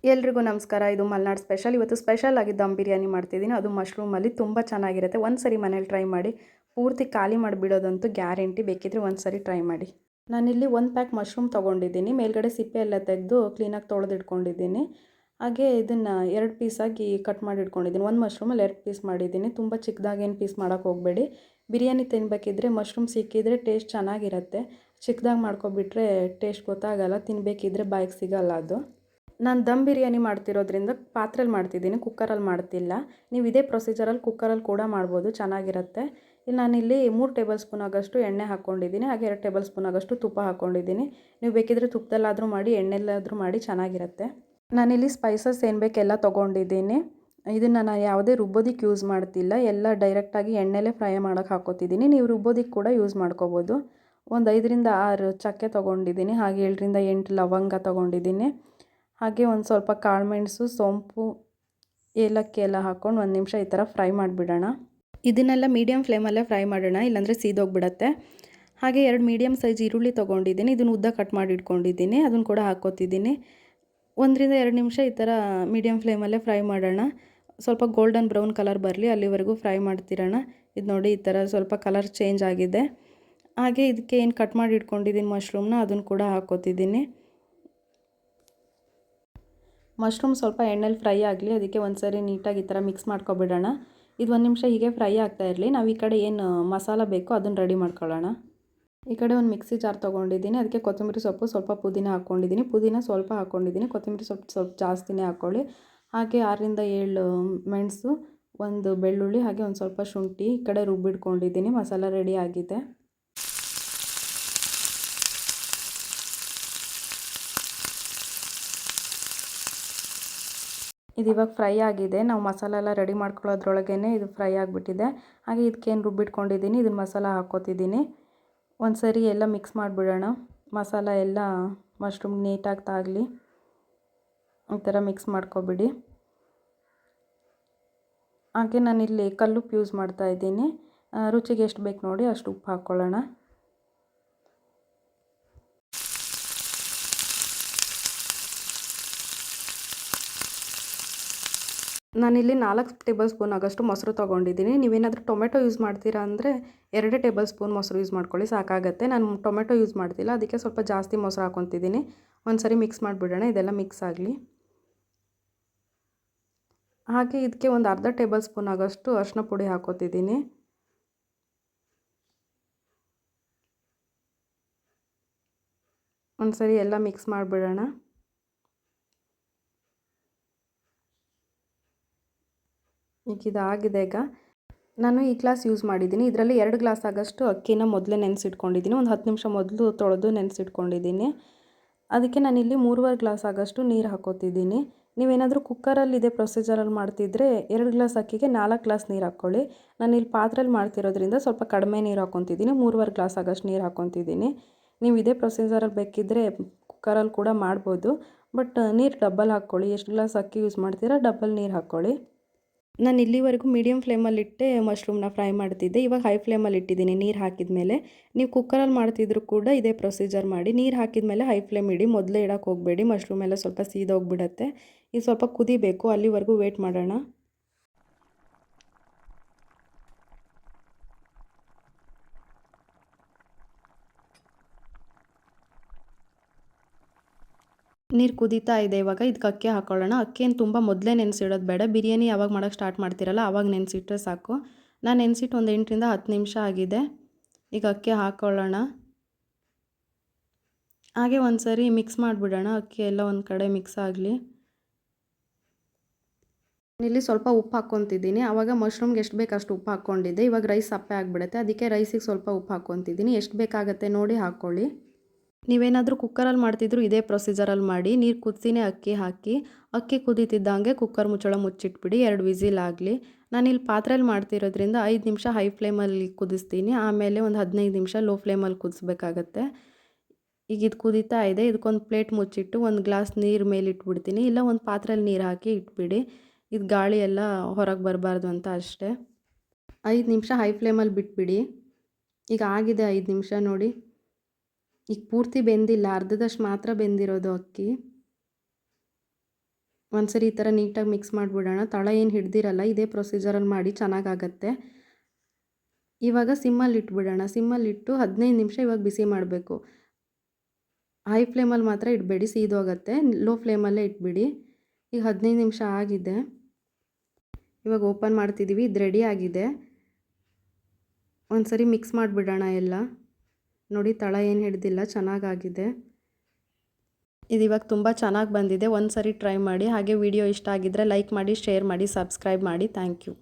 ಎಲ್ರಿಗೂ ನಮಸ್ಕಾರ. ಇದು ಮಲ್ನಾಡ್ ಸ್ಪೆಷಲ್. ಇವತ್ತು ಸ್ಪೆಷಲ್ ಆಗಿ ದಮ್ ಬಿರಿಯಾನಿ ಮಾಡ್ತಿದ್ದೀನಿ. ಅದು ಮಶ್ರೂಮಲ್ಲಿ ತುಂಬ ಚೆನ್ನಾಗಿರುತ್ತೆ. ಒಂದು ಸರಿ ಮನೇಲಿ ಟ್ರೈ ಮಾಡಿ. ಪೂರ್ತಿ ಖಾಲಿ ಮಾಡಿಬಿಡೋದಂತೂ ಗ್ಯಾರಂಟಿ. ಬೇಕಿದ್ರೆ ಒಂದು ಸರಿ ಟ್ರೈ ಮಾಡಿ. ನಾನಿಲ್ಲಿ 1 ಪ್ಯಾಕ್ ಮಶ್ರೂಮ್ ತೊಗೊಂಡಿದ್ದೀನಿ. ಮೇಲ್ಗಡೆ ಸಿಪ್ಪೆ ಎಲ್ಲ ತೆಗೆದು ಕ್ಲೀನಾಗಿ ತೊಳೆದಿಟ್ಕೊಂಡಿದ್ದೀನಿ. ಹಾಗೆ ಇದನ್ನು 2 ಪೀಸಾಗಿ ಕಟ್ ಮಾಡಿ ಇಟ್ಕೊಂಡಿದ್ದೀನಿ. ಒಂದು ಮಶ್ರೂಮಲ್ಲಿ 2 ಪೀಸ್ ಮಾಡಿದ್ದೀನಿ. ತುಂಬ ಚಿಕ್ಕದಾಗೇನು ಪೀಸ್ ಮಾಡೋಕ್ಕೆ ಹೋಗಬೇಡಿ. ಬಿರಿಯಾನಿ ತಿನ್ನಬೇಕಿದ್ರೆ ಮಶ್ರೂಮ್ ಸಿಕ್ಕಿದ್ರೆ ಟೇಸ್ಟ್ ಚೆನ್ನಾಗಿರುತ್ತೆ. ಚಿಕ್ಕದಾಗಿ ಮಾಡ್ಕೊಬಿಟ್ರೆ ಟೇಸ್ಟ್ ಗೊತ್ತಾಗಲ್ಲ. ತಿನ್ನಬೇಕಿದ್ರೆ ಬಾಯಿಗೆ ಸಿಗಲ್ಲ ಅದು. ನಾನು ದಮ್ ಬಿರಿಯಾನಿ ಮಾಡ್ತಿರೋದ್ರಿಂದ ಪಾತ್ರೆಯಲ್ಲಿ ಮಾಡ್ತಿದ್ದೀನಿ, ಕುಕ್ಕರಲ್ಲಿ ಮಾಡ್ತಿಲ್ಲ. ನೀವು ಇದೇ ಪ್ರೊಸೀಜರಲ್ಲಿ ಕುಕ್ಕರಲ್ಲಿ ಕೂಡ ಮಾಡ್ಬೋದು, ಚೆನ್ನಾಗಿರುತ್ತೆ. ಇಲ್ಲಿ ನಾನಿಲ್ಲಿ 3 ಟೇಬಲ್ ಸ್ಪೂನ್ ಆಗೋಷ್ಟು ಎಣ್ಣೆ ಹಾಕ್ಕೊಂಡಿದ್ದೀನಿ. ಹಾಗೆ 2 ಟೇಬಲ್ ಸ್ಪೂನ್ ಆಗೋಷ್ಟು ತುಪ್ಪ ಹಾಕ್ಕೊಂಡಿದ್ದೀನಿ. ನೀವು ಬೇಕಿದ್ರೆ ತುಪ್ಪದಲ್ಲಾದರೂ ಮಾಡಿ, ಎಣ್ಣೆಲ್ಲಾದರೂ ಮಾಡಿ, ಚೆನ್ನಾಗಿರುತ್ತೆ. ನಾನಿಲ್ಲಿ ಸ್ಪೈಸಸ್ ಏನು ಬೇಕೆಲ್ಲ ತೊಗೊಂಡಿದ್ದೀನಿ. ಇದನ್ನು ನಾನು ಯಾವುದೇ ರುಬ್ಬೋದಕ್ಕೆ ಯೂಸ್ ಮಾಡ್ತಿಲ್ಲ, ಎಲ್ಲ ಡೈರೆಕ್ಟಾಗಿ ಎಣ್ಣೆಲೇ ಫ್ರೈ ಮಾಡೋಕ್ಕೆ ಹಾಕೋತಿದ್ದೀನಿ. ನೀವು ರುಬ್ಬೋದಕ್ಕೆ ಕೂಡ ಯೂಸ್ ಮಾಡ್ಕೋಬೋದು. ಒಂದು 5ರಿಂದ 6 ಚಕ್ಕೆ ತೊಗೊಂಡಿದ್ದೀನಿ. ಹಾಗೆ 7ರಿಂದ 8 ಲವಂಗ ತೊಗೊಂಡಿದ್ದೀನಿ. ಹಾಗೆ ಒಂದು ಸ್ವಲ್ಪ ಕಾಳುಮೆಣಸು, ಸೋಂಪು, ಏಲಕ್ಕಿ ಎಲ್ಲ ಹಾಕ್ಕೊಂಡು 1 ನಿಮಿಷ ಈ ಥರ ಫ್ರೈ ಮಾಡಿಬಿಡೋಣ. ಇದನ್ನೆಲ್ಲ ಮೀಡಿಯಮ್ ಫ್ಲೇಮಲ್ಲೇ ಫ್ರೈ ಮಾಡೋಣ, ಇಲ್ಲಾಂದರೆ ಸೀದೋಗಿಬಿಡತ್ತೆ. ಹಾಗೆ 2 ಮೀಡಿಯಮ್ ಸೈಜ್ ಈರುಳ್ಳಿ ತೊಗೊಂಡಿದ್ದೀನಿ. ಇದನ್ನು ಉದ್ದ ಕಟ್ ಮಾಡಿ ಇಟ್ಕೊಂಡಿದ್ದೀನಿ, ಅದನ್ನು ಕೂಡ ಹಾಕ್ಕೋತಿದ್ದೀನಿ. 1ರಿಂದ 2 ನಿಮಿಷ ಈ ಥರ ಮೀಡಿಯಮ್ ಫ್ಲೇಮಲ್ಲೇ ಫ್ರೈ ಮಾಡೋಣ. ಸ್ವಲ್ಪ ಗೋಲ್ಡನ್ ಬ್ರೌನ್ ಕಲರ್ ಬರಲಿ, ಅಲ್ಲಿವರೆಗೂ ಫ್ರೈ ಮಾಡ್ತಿರೋಣ. ಇದು ನೋಡಿ, ಈ ಥರ ಸ್ವಲ್ಪ ಕಲರ್ ಚೇಂಜ್ ಆಗಿದೆ. ಹಾಗೆ ಇದಕ್ಕೆ ಏನು ಕಟ್ ಮಾಡಿ ಇಟ್ಕೊಂಡಿದ್ದೀನಿ ಮಶ್ರೂಮ್ನ, ಅದನ್ನು ಕೂಡ ಹಾಕ್ಕೋತಿದ್ದೀನಿ. ಮಶ್ರೂಮ್ ಸ್ವಲ್ಪ ಎಣ್ಣೆಲಿ ಫ್ರೈ ಆಗಲಿ, ಅದಕ್ಕೆ ಒಂದು ಸರಿ ನೀಟಾಗಿ ಈ ಥರ ಮಿಕ್ಸ್ ಮಾಡ್ಕೊಬಿಡೋಣ. ಇದು 1 ನಿಮಿಷ ಹೀಗೆ ಫ್ರೈ ಆಗ್ತಾ ಇರಲಿ. ನಾವು ಈ ಕಡೆ ಏನು ಮಸಾಲ ಬೇಕೋ ಅದನ್ನು ರೆಡಿ ಮಾಡ್ಕೊಳ್ಳೋಣ. ಈ ಕಡೆ ಒಂದು ಮಿಕ್ಸಿ ಜಾರ್ ತೊಗೊಂಡಿದ್ದೀನಿ. ಅದಕ್ಕೆ ಕೊತ್ತಂಬರಿ ಸೊಪ್ಪು, ಸ್ವಲ್ಪ ಪುದೀನ ಹಾಕ್ಕೊಂಡಿದ್ದೀನಿ. ಪುದೀನ ಸ್ವಲ್ಪ ಹಾಕ್ಕೊಂಡಿದ್ದೀನಿ, ಕೊತ್ತಂಬರಿ ಸೊಪ್ಪು ಸ್ವಲ್ಪ ಜಾಸ್ತಿನೇ ಹಾಕ್ಕೊಳ್ಳಿ. ಹಾಗೆ 6ರಿಂದ 7 ಮೆಣಸು, 1 ಬೆಳ್ಳುಳ್ಳಿ, ಹಾಗೆ ಒಂದು ಸ್ವಲ್ಪ ಶುಂಠಿ ಈ ಕಡೆ ರುಬ್ಬಿಟ್ಕೊಂಡಿದ್ದೀನಿ. ಮಸಾಲ ರೆಡಿ ಆಗಿದೆ. ಇದು ಇವಾಗ ಫ್ರೈ ಆಗಿದೆ. ನಾವು ಮಸಾಲ ಎಲ್ಲ ರೆಡಿ ಮಾಡ್ಕೊಳ್ಳೋದ್ರೊಳಗೇ ಇದು ಫ್ರೈ ಆಗಿಬಿಟ್ಟಿದೆ. ಹಾಗೆ ಇದಕ್ಕೇನು ರುಬ್ಬಿಟ್ಕೊಂಡಿದ್ದೀನಿ, ಇದನ್ನು ಮಸಾಲ ಹಾಕ್ಕೋತಿದ್ದೀನಿ. ಒಂದು ಸರಿ ಎಲ್ಲ ಮಿಕ್ಸ್ ಮಾಡಿಬಿಡೋಣ. ಮಸಾಲ ಎಲ್ಲ ಮಶ್ರೂಮ್ ನೀಟಾಗಿ ತಾಗಲಿ, ಈ ಥರ ಮಿಕ್ಸ್ ಮಾಡ್ಕೊಬಿಡಿ. ಹಾಗೆ ನಾನಿಲ್ಲಿ ಕಲ್ಲುಪ್ಪು ಯೂಸ್ ಮಾಡ್ತಾಯಿದ್ದೀನಿ. ರುಚಿಗೆ ಎಷ್ಟು ಬೇಕು ನೋಡಿ ಅಷ್ಟು ಉಪ್ಪು ಹಾಕ್ಕೊಳ್ಳೋಣ. ನಾನಿಲ್ಲಿ 4 ಟೇಬಲ್ ಸ್ಪೂನ್ ಆಗೋಷ್ಟು ಮೊಸರು ತೊಗೊಂಡಿದ್ದೀನಿ. ನೀವೇನಾದರೂ ಟೊಮೆಟೊ ಯೂಸ್ ಮಾಡ್ತೀರಾ ಅಂದರೆ 2 ಟೇಬಲ್ ಸ್ಪೂನ್ ಮೊಸರು ಯೂಸ್ ಮಾಡ್ಕೊಳ್ಳಿ, ಸಾಕಾಗುತ್ತೆ. ನಾನು ಟೊಮೆಟೊ ಯೂಸ್ ಮಾಡ್ತಿಲ್ಲ, ಅದಕ್ಕೆ ಸ್ವಲ್ಪ ಜಾಸ್ತಿ ಮೊಸರು ಹಾಕ್ಕೊತಿದ್ದೀನಿ. ಒಂದು ಸರಿ ಮಿಕ್ಸ್ ಮಾಡಿಬಿಡೋಣ, ಇದೆಲ್ಲ ಮಿಕ್ಸ್ ಆಗಲಿ. ಹಾಗೆ ಇದಕ್ಕೆ ಒಂದು ಅರ್ಧ ಟೇಬಲ್ ಸ್ಪೂನ್ ಆಗೋಷ್ಟು ಅರಿಶಿನ ಪುಡಿ ಹಾಕ್ಕೋತಿದ್ದೀನಿ. ಒಂದು ಸರಿ ಎಲ್ಲ ಮಿಕ್ಸ್ ಮಾಡಿಬಿಡೋಣ. ಈಗ ಇದಾಗಿದೆ. ಈಗ ನಾನು ಈ ಗ್ಲಾಸ್ ಯೂಸ್ ಮಾಡಿದ್ದೀನಿ. ಇದರಲ್ಲಿ 2 ಗ್ಲಾಸ್ ಆಗೋಷ್ಟು ಅಕ್ಕಿನ ಮೊದಲೇ ನೆನೆಸಿಟ್ಕೊಂಡಿದ್ದೀನಿ. ಒಂದು 10 ನಿಮಿಷ ಮೊದಲು ತೊಳೆದು ನೆನೆಸಿಟ್ಕೊಂಡಿದ್ದೀನಿ. ಅದಕ್ಕೆ ನಾನಿಲ್ಲಿ 3.25 ಗ್ಲಾಸ್ ಆಗೋಷ್ಟು ನೀರು ಹಾಕ್ಕೋತಿದ್ದೀನಿ. ನೀವೇನಾದರೂ ಕುಕ್ಕರಲ್ಲಿ ಇದೇ ಪ್ರೊಸೀಜರಲ್ಲಿ ಮಾಡ್ತಿದ್ರೆ 2 ಗ್ಲಾಸ್ ಅಕ್ಕಿಗೆ 4 ಗ್ಲಾಸ್ ನೀರು ಹಾಕ್ಕೊಳ್ಳಿ. ನಾನಿಲ್ಲಿ ಪಾತ್ರೆಯಲ್ಲಿ ಮಾಡ್ತಿರೋದ್ರಿಂದ ಸ್ವಲ್ಪ ಕಡಿಮೆ ನೀರು ಹಾಕ್ಕೊತಿದ್ದೀನಿ. 3.25 ಗ್ಲಾಸ್ ಆಗೋಷ್ಟು ನೀರು ಹಾಕ್ಕೊತಿದ್ದೀನಿ. ನೀವು ಇದೇ ಪ್ರೊಸೀಜರಲ್ಲಿ ಬೇಕಿದ್ದರೆ ಕುಕ್ಕರಲ್ಲಿ ಕೂಡ ಮಾಡ್ಬೋದು. ಬಟ್ ನೀರು ಡಬ್ಬಲ್ ಹಾಕ್ಕೊಳ್ಳಿ. ಎಷ್ಟು ಗ್ಲಾಸ್ ಅಕ್ಕಿ ಯೂಸ್ ಮಾಡ್ತೀರಾ ಡಬ್ಬಲ್ ನೀರು ಹಾಕ್ಕೊಳ್ಳಿ. ನಾನು ಇಲ್ಲಿವರೆಗೂ ಮೀಡಿಯಮ್ ಫ್ಲೇಮಲ್ಲಿಟ್ಟೆ ಮಶ್ರೂಮ್ನ ಫ್ರೈ ಮಾಡ್ತಿದ್ದೆ. ಇವಾಗ ಹೈ ಫ್ಲೇಮಲ್ಲಿ ಇಟ್ಟಿದ್ದೀನಿ ನೀರು ಹಾಕಿದ ಮೇಲೆ. ನೀವು ಕುಕ್ಕರಲ್ಲಿ ಮಾಡ್ತಿದ್ರು ಕೂಡ ಇದೇ ಪ್ರೊಸೀಜರ್ ಮಾಡಿ. ನೀರು ಹಾಕಿದ ಮೇಲೆ ಹೈ ಫ್ಲೇಮ್ ಇಡಿ, ಮೊದಲೇ ಇಡೋಕ್ಕೆ ಹೋಗಬೇಡಿ. ಮಶ್ರೂಮ್ ಎಲ್ಲ ಸ್ವಲ್ಪ ಸೀದೋಗಿಬಿಡತ್ತೆ. ಇದು ಸ್ವಲ್ಪ ಕುದಿಬೇಕು, ಅಲ್ಲಿವರೆಗೂ ವೇಟ್ ಮಾಡೋಣ. ನೀರು ಕುದೀತಾ ಇದೆ. ಇವಾಗ ಇದಕ್ಕೆ ಅಕ್ಕಿ ಹಾಕ್ಕೊಳ್ಳೋಣ. ಅಕ್ಕಿಯನ್ನು ತುಂಬ ಮೊದಲೇ ನೆನೆಸಿಡೋದು ಬೇಡ. ಬಿರಿಯಾನಿ ಯಾವಾಗ ಮಾಡೋಕ್ಕೆ ಸ್ಟಾರ್ಟ್ ಮಾಡ್ತಿರಲ್ಲ ಆವಾಗ ನೆನೆಸಿಟ್ರೆ ಸಾಕು. ನಾನು ನೆನೆಸಿಟ್ಟು ಒಂದು 8ರಿಂದ 10 ನಿಮಿಷ ಆಗಿದೆ. ಈಗ ಅಕ್ಕಿ ಹಾಕ್ಕೊಳ್ಳೋಣ. ಹಾಗೆ ಒಂದು ಸರಿ ಮಿಕ್ಸ್ ಮಾಡಿಬಿಡೋಣ. ಅಕ್ಕಿ ಎಲ್ಲ ಒಂದು ಕಡೆ ಮಿಕ್ಸ್ ಆಗಲಿ. ಇಲ್ಲಿ ಸ್ವಲ್ಪ ಉಪ್ಪು ಹಾಕ್ಕೊತಿದ್ದೀನಿ. ಆವಾಗ ಮಶ್ರೂಮ್ಗೆ ಎಷ್ಟು ಬೇಕು ಅಷ್ಟು ಉಪ್ಪು ಹಾಕ್ಕೊಂಡಿದ್ದೆ. ಇವಾಗ ರೈಸ್ ಸಪ್ಪೆ ಆಗಿಬಿಡುತ್ತೆ, ಅದಕ್ಕೆ ರೈಸಿಗೆ ಸ್ವಲ್ಪ ಉಪ್ಪು ಹಾಕ್ಕೊತಿದ್ದೀನಿ. ಎಷ್ಟು ಬೇಕಾಗುತ್ತೆ ನೋಡಿ ಹಾಕ್ಕೊಳ್ಳಿ. ನೀವೇನಾದರೂ ಕುಕ್ಕರಲ್ಲಿ ಮಾಡ್ತಿದ್ರು ಇದೇ ಪ್ರೊಸೀಜರಲ್ಲಿ ಮಾಡಿ. ನೀರು ಕುದಿಸಿನೇ ಅಕ್ಕಿ ಹಾಕಿ, ಅಕ್ಕಿ ಕುದೀತಿದ್ದಂಗೆ ಕುಕ್ಕರ್ ಮುಚ್ಚಳ ಮುಚ್ಚಿಟ್ಬಿಡಿ. 2 ವಿಸಿಲ್ ಆಗಲಿ. ನಾನಿಲ್ಲಿ ಪಾತ್ರೆಯಲ್ಲಿ ಮಾಡ್ತಿರೋದ್ರಿಂದ 5 ನಿಮಿಷ ಹೈ ಫ್ಲೇಮಲ್ಲಿ ಕುದಿಸ್ತೀನಿ. ಆಮೇಲೆ ಒಂದು 15 ನಿಮಿಷ ಲೋ ಫ್ಲೇಮಲ್ಲಿ ಕುದಿಸ್ಬೇಕಾಗತ್ತೆ. ಈಗ ಇದು ಕುದೀತಾ ಇದೆ. ಇದಕ್ಕೊಂದು ಪ್ಲೇಟ್ ಮುಚ್ಚಿಟ್ಟು ಒಂದು ಗ್ಲಾಸ್ ನೀರು ಮೇಲೆ ಇಟ್ಬಿಡ್ತೀನಿ. ಇಲ್ಲ ಒಂದು ಪಾತ್ರೆಯಲ್ಲಿ ನೀರು ಹಾಕಿ ಇಟ್ಬಿಡಿ. ಇದು ಗಾಳಿ ಎಲ್ಲ ಹೊರಗೆ ಬರಬಾರ್ದು ಅಂತ ಅಷ್ಟೇ. 5 ನಿಮಿಷ ಹೈ ಫ್ಲೇಮಲ್ಲಿ ಬಿಟ್ಬಿಡಿ. ಈಗ ಆಗಿದೆ 5 ನಿಮಿಷ ನೋಡಿ. ಈಗ ಪೂರ್ತಿ ಬೆಂದಿಲ್ಲ, ಅರ್ಧದಷ್ಟು ಮಾತ್ರ ಬೆಂದಿರೋದು ಅಕ್ಕಿ. ಒಂದು ಸರಿ ಈ ಥರ ನೀಟಾಗಿ ಮಿಕ್ಸ್ ಮಾಡಿಬಿಡೋಣ. ತಳ ಏನು ಹಿಡ್ದಿರಲ್ಲ, ಇದೇ ಪ್ರೊಸೀಜರಲ್ಲಿ ಮಾಡಿ ಚೆನ್ನಾಗಾಗತ್ತೆ. ಇವಾಗ ಸಿಮ್ಮಲ್ಲಿ ಇಟ್ಬಿಡೋಣ. ಸಿಮ್ಮಲ್ಲಿಟ್ಟು 15 ನಿಮಿಷ ಇವಾಗ ಬಿಸಿ ಮಾಡಬೇಕು. ಹೈ ಫ್ಲೇಮಲ್ಲಿ ಮಾತ್ರ ಇಡಬೇಡಿ, ಸೀದೋಗುತ್ತೆ. ಲೋ ಫ್ಲೇಮಲ್ಲೇ ಇಟ್ಬಿಡಿ. ಈಗ 15 ನಿಮಿಷ ಆಗಿದೆ. ಇವಾಗ ಓಪನ್ ಮಾಡ್ತಿದ್ದೀವಿ. ಇದು ರೆಡಿ ಆಗಿದೆ. ಒಂದು ಸರಿ ಮಿಕ್ಸ್ ಮಾಡಿಬಿಡೋಣ ಎಲ್ಲ. ನೋಡಿ ತಳ ಏನು ಹಿಡ್ದಿಲ್ಲ, ಚೆನ್ನಾಗಾಗಿದೆ. ಇದು ಇವಾಗ ತುಂಬ ಚೆನ್ನಾಗಿ ಬಂದಿದೆ. ಒಂದು ಸರಿ ಟ್ರೈ ಮಾಡಿ. ಹಾಗೆ ವಿಡಿಯೋ ಇಷ್ಟ ಆಗಿದ್ದರೆ ಲೈಕ್ ಮಾಡಿ, ಶೇರ್ ಮಾಡಿ, ಸಬ್ಸ್ಕ್ರೈಬ್ ಮಾಡಿ. Thank you.